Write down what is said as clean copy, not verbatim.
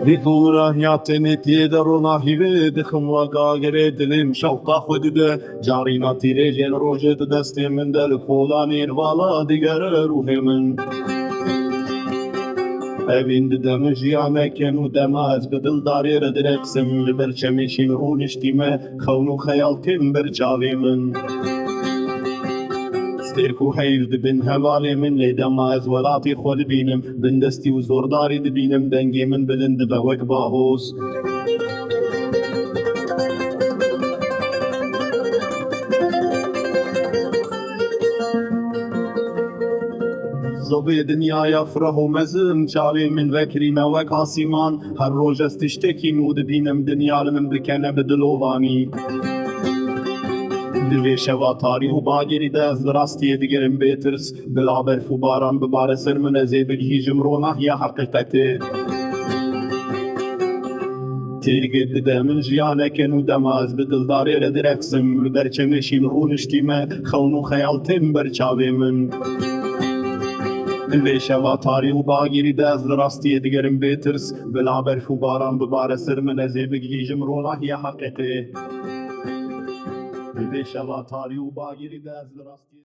Ritura hiyateni tiede rona hive de khumwaga gere dilim şavqa khudde jarina tire jen roje de destimin del kolani vala digere ruhimin Evinde demiş ya mekenu demez bedil darir direpsim liber çemişin runiştime kavnu khayal kim bir çavimin ستيركو حيل دبن هوالي من لي دماز ولاتي خود بينم بندستي وزورداري دبينم دنجي من بلند بوك باهوس زوبي دنيا يفرح مزم شاري من ذكري موك عاصمان هر روج استشتكي نود بينم دنيا لمن بكنا بدلواني Divê şeva tarî û bagirî de ez li rastiyê digerim bêtirs bila berf û baran bibare ser min ez ê bigihîjim ronahiya heqîqetê Têrgê dide min jiyaneke nû dema ez bi dildarê re direxsim li ber çemişîn rûniştî me xewn û xeyal tên ber çavê min Divê şeva tarî û bagirî de ez li rastiyê digerim bêtirs bila berf û baran bibare ser min ez ê bigihîjim ronahiya heqîqetê Divê şeva tarî û bagirî de ez li rastiyê